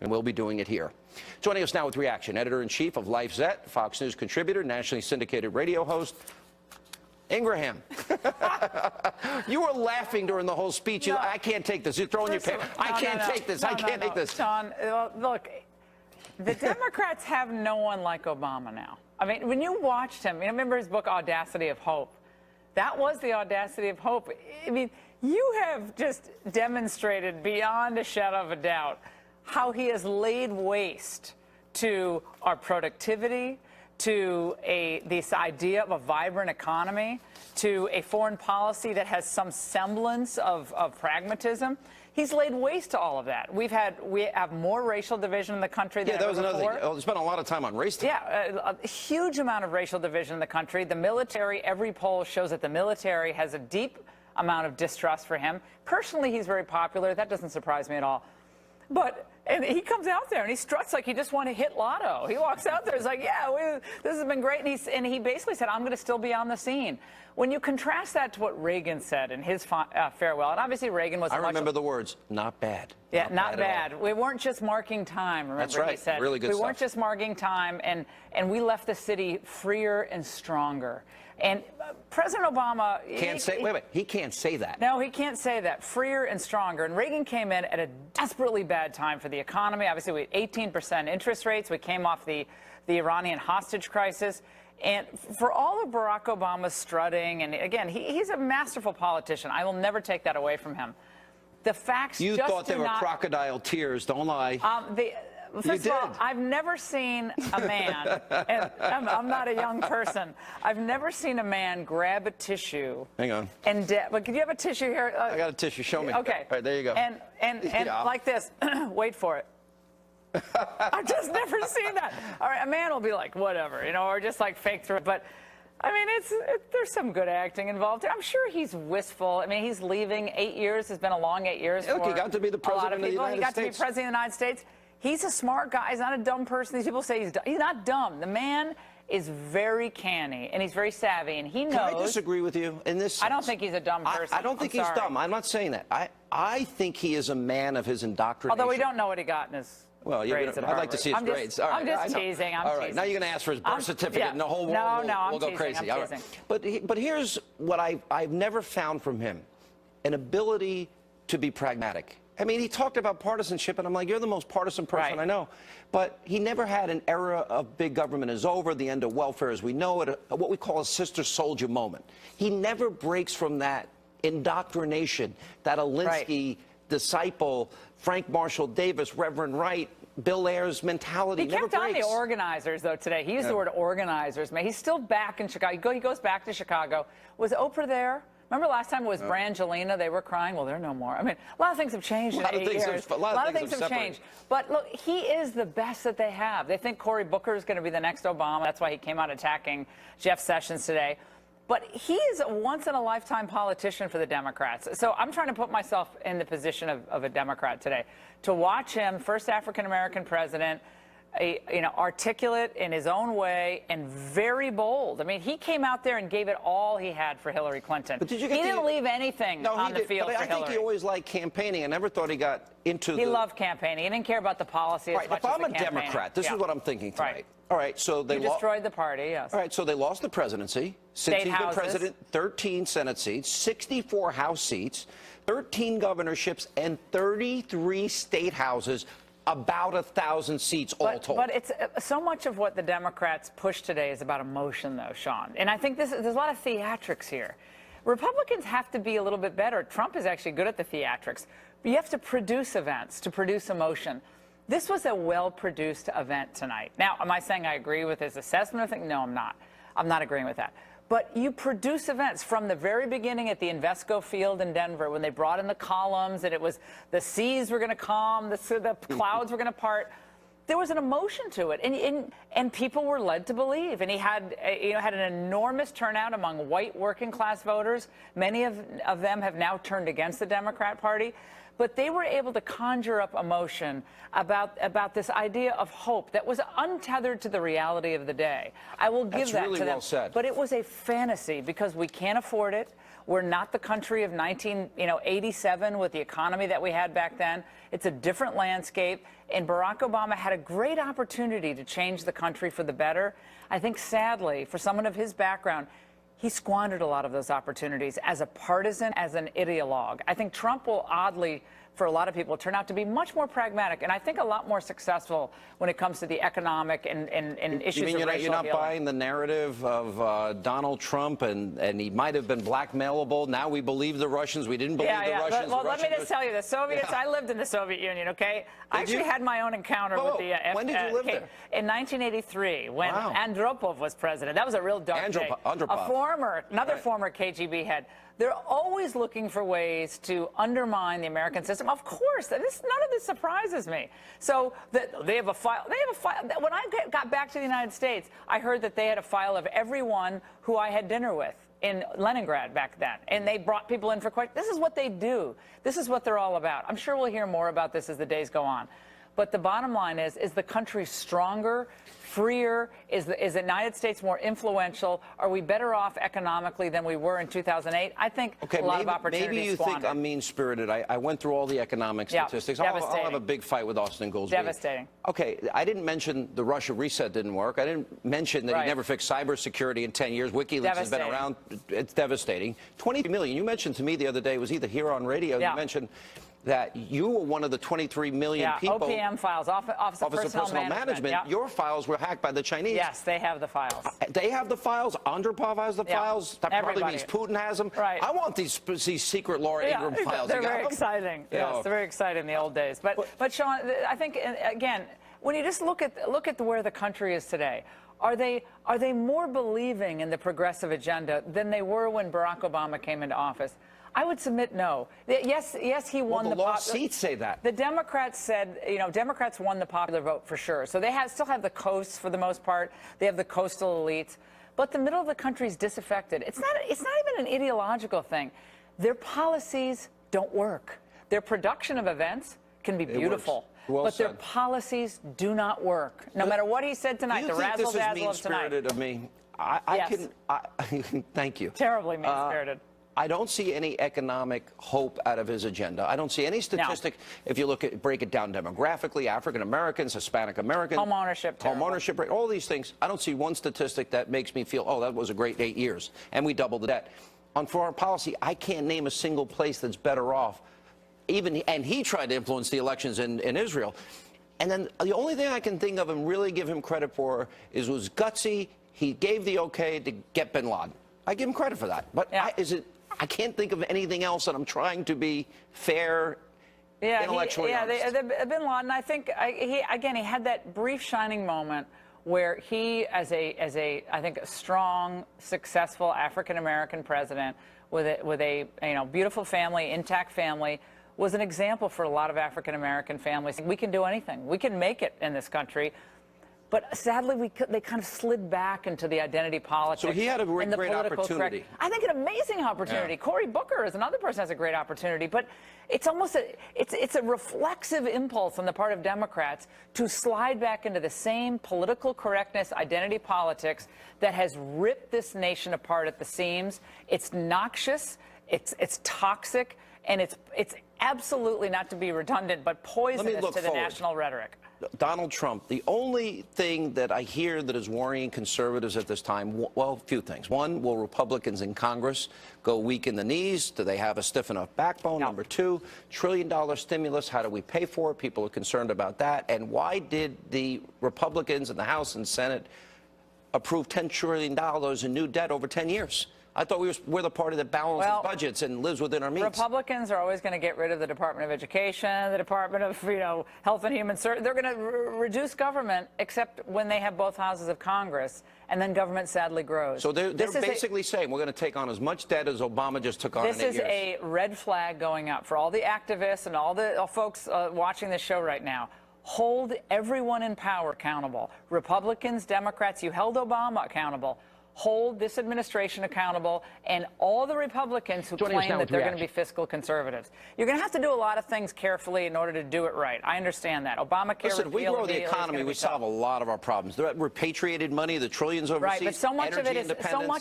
and we'll be doing it here. Joining us now with reaction, editor-in-chief of LifeZette, Fox News contributor, nationally syndicated radio host, Ingraham. You were laughing during the whole speech. No. I can't take this. You're throwing your pen. I can't take this. I can't take this. John, look, the Democrats have no one like Obama now. I mean, when you watched him, you remember his book, Audacity of Hope? That was the audacity of hope. I mean, you have just demonstrated beyond a shadow of a doubt how he has laid waste to our productivity, to this idea of a vibrant economy, to a foreign policy that has some semblance of pragmatism. He's laid waste to all of that. We have more racial division in the country than ever before. Yeah, that was another thing. Oh, spent a lot of time on race. Yeah, a huge amount of racial division in the country. The military, every poll shows that the military has a deep amount of distrust for him. Personally, he's very popular. That doesn't surprise me at all. And he comes out there and he struts like he just won a hit lotto. He walks out there, he's like, yeah, this has been great. And he basically said, I'm going to still be on the scene. When you contrast that to what Reagan said in his farewell, and obviously Reagan was... I remember the words, not bad. Yeah, not bad. We weren't just marking time, remember? That's right. He said. Really good stuff. We weren't just marking time, and we left the city freer and stronger. And President Obama... Can't say... Wait. He can't say that. No, he can't say that. Freer and stronger. And Reagan came in at a desperately bad time for the economy. Obviously, we had 18% interest rates. We came off the Iranian hostage crisis. And for all of Barack Obama's strutting, and again, he's a masterful politician. I will never take that away from him. The facts You just thought they were crocodile tears, don't lie. First of all, I've never seen a man, and I'm not a young person, I've never seen a man grab a tissue. Hang on. But could you have a tissue here? I got a tissue. Show me. Okay. All right, there you go. And Yeah. like this. Wait for it. I've just never seen that. All right, a man will be like, whatever, or just like fake through it. But I mean, there's some good acting involved. I'm sure he's wistful. I mean, he's leaving. 8 years has been a long 8 years. Look, he got to be the president of the United States. He got to be president of the United States. He's a smart guy. He's not a dumb person. These people say he's dumb. He's not dumb. The man is very canny, and he's very savvy, and he knows. Can I disagree with you in this sense? I don't think he's a dumb person. I don't think he's dumb. I'm not saying that. I think he is a man of his indoctrination. Although we don't know what he got in his grades at Harvard. I'd like to see his grades. All right, I'm just teasing. All right, now you're going to ask for his birth certificate, and the whole world will go crazy. I'm teasing. But here's what I've never found from him: an ability to be pragmatic. I mean, he talked about partisanship, and I'm like, you're the most partisan person I know. But he never had an era of big government is over, the end of welfare as we know it, what we call a sister soldier moment. He never breaks from that indoctrination, that Alinsky disciple, Frank Marshall Davis, Reverend Wright, Bill Ayers mentality. He kept on the organizers, though, today. He used the word organizers, man. He's still back in Chicago. He goes back to Chicago. Was Oprah there? Remember last time it was Brangelina? They were crying. Well, they're no more. I mean, a lot of things have changed in 8 years. A lot of things have changed. But look, he is the best that they have. They think Cory Booker is going to be the next Obama. That's why he came out attacking Jeff Sessions today. But he is a once-in-a-lifetime politician for the Democrats. So I'm trying to put myself in the position of a Democrat today. To watch him, first African-American president, articulate in his own way and very bold. I mean, he came out there and gave it all he had for Hillary Clinton. But he didn't leave anything on the field for Hillary. I think he always liked campaigning. I never thought he got into He loved campaigning. He didn't care about the policy as much as the campaigning. If I'm a Democrat, this is what I'm thinking tonight. All right, so they destroyed the party, yes. All right, so they lost the presidency. Since he's been president, 13 Senate seats, 64 House seats, 13 governorships, and 33 state houses. About 1,000 seats all told. But it's so much of what the Democrats push today is about emotion, though, Sean. And I think there's a lot of theatrics here. Republicans have to be a little bit better. Trump is actually good at the theatrics. But you have to produce events to produce emotion. This was a well-produced event tonight. Now, am I saying I agree with his assessment? I think, no, I'm not. I'm not agreeing with that. But you produce events from the very beginning at the Invesco Field in Denver when they brought in the columns and it was the seas were going to calm, the clouds were going to part. There was an emotion to it, and people were led to believe. And he had, had an enormous turnout among white working class voters. Many of them have now turned against the Democrat Party. but they were able to conjure up emotion about this idea of hope that was untethered to the reality of the day. I will give that really to them. well said. But it was a fantasy because we can't afford it. We're not the country of 1987 with the economy that we had back then. It's a different landscape. And Barack Obama had a great opportunity to change the country for the better. I think, sadly, for someone of his background, he squandered a lot of those opportunities as a partisan, as an ideologue. I think Trump will, oddly, for a lot of people, turn out to be much more pragmatic, and I think a lot more successful when it comes to the economic and issues of racial you're not healing. buying the narrative of Donald Trump and he might have been blackmailable. Now we believe the Russians. We didn't believe the Russians. Well, let me just tell you, the Soviets, I lived in the Soviet Union, okay? I actually had my own encounter with the when did you live there? In 1983, when Andropov was president. That was a real dark day. Andropov. Another former KGB head. They're always looking for ways to undermine the American system. Of course, none of this surprises me. So they have a file. When I got back to the United States, I heard that they had a file of everyone who I had dinner with in Leningrad back then, and they brought people in for questions. This is what they do. This is what they're all about. I'm sure we'll hear more about this as the days go on. But the bottom line is the country stronger, freer? Is the United States more influential? Are we better off economically than we were in 2008? I think a lot of opportunities maybe you squandered. think I'm mean-spirited. I went through all the economic statistics. I'll have a big fight with Austin Goolsbee. Devastating. Okay, I didn't mention the Russia reset didn't work. I didn't mention that he never fixed cybersecurity in 10 years. WikiLeaks has been around. It's devastating. 20 million. You mentioned to me the other day, it was either here on radio, you mentioned that you were one of the 23 million people. OPM files, Office of Personnel Management. Your files were hacked by the Chinese. Yes, they have the files. They have the files. Andropov has the files. That probably means Putin has them. Right. I want these secret Laura Ingraham files. They're very exciting. Yes, they're very exciting in the old days. But Sean, I think, again, when you just look at where the country is today, are they more believing in the progressive agenda than they were when Barack Obama came into office? I would submit no. Yes, he won the lost seats say that. The Democrats said, Democrats won the popular vote for sure. So they still have the coasts for the most part. They have the coastal elites. But the middle of the country is disaffected. It's not even an ideological thing. Their policies don't work. Their production of events can be beautiful. But their policies do not work. No matter what he said tonight, the razzle-dazzle of tonight. Do you think this is mean-spirited of me? Thank you. Terribly mean-spirited. I don't see any economic hope out of his agenda. I don't see any statistic. If you break it down demographically, African Americans, Hispanic Americans, home ownership rate, all these things. I don't see one statistic that makes me feel, oh, that was a great 8 years, and we doubled the debt. On foreign policy, I can't name a single place that's better off. And he tried to influence the elections in Israel. And then the only thing I can think of and really give him credit for was gutsy. He gave the okay to get bin Laden. I give him credit for that. But I can't think of anything else, and I'm trying to be fair, intellectually honest. Bin Laden, I think, he had that brief shining moment where he, as a I think, a strong, successful African-American president with a beautiful family, intact family, was an example for a lot of African-American families. We can do anything. We can make it in this country. But sadly, they kind of slid back into the identity politics. So he had a great opportunity. I think an amazing opportunity. Yeah. Cory Booker is another person who has a great opportunity. But it's almost it's a reflexive impulse on the part of Democrats to slide back into the same political correctness, identity politics that has ripped this nation apart at the seams. It's noxious. It's toxic. And it's absolutely, not to be redundant, but poisonous to the national rhetoric. Donald Trump, the only thing that I hear that is worrying conservatives at this time, well, a few things. One, will Republicans in Congress go weak in the knees? Do they have a stiff enough backbone? No. Number two, $1 trillion stimulus, how do we pay for it? People are concerned about that. And why did the Republicans in the House and Senate approve $10 trillion in new debt over 10 years? I thought we're the party that balances budgets and lives within our means. Republicans are always going to get rid of the Department of Education, the Department of Health and Human Services. They're going to reduce government, except when they have both houses of Congress, and then government sadly grows. So they're basically saying we're going to take on as much debt as Obama just took on in 8 years. This is a red flag going up for all the activists and all the folks watching this show right now. Hold everyone in power accountable. Republicans, Democrats, you held Obama accountable. hold this administration accountable and all the Republicans who Joining us claim now that with they're going to be reaction. fiscal conservatives. You're going to have to do a lot of things carefully in order to do it right. I understand that. Obamacare Listen, if we repeal grow the immediately is economy, gonna be we solve a tough. lot of our problems. The repatriated money, the trillions overseas, Right, but so much energy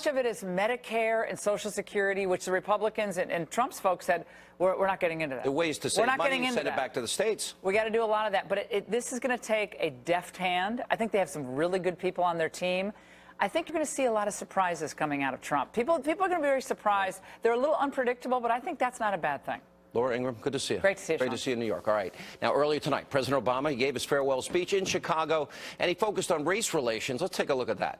of it is Medicare and Social Security, which the Republicans and Trump's folks said we're not getting into that. The ways to We're save not money getting and into send it that. back to the states. We got to do a lot of that, but this is going to take a deft hand. I think they have some really good people on their team. I think you're going to see a lot of surprises coming out of Trump. People are going to be very surprised. They're a little unpredictable, but I think that's not a bad thing. Laura Ingraham, good to see you. Great to see you, Great Sean. to see you in New York. All right. Now, earlier tonight, President Obama, he gave his farewell speech in Chicago, and he focused on race relations. Let's take a look at that.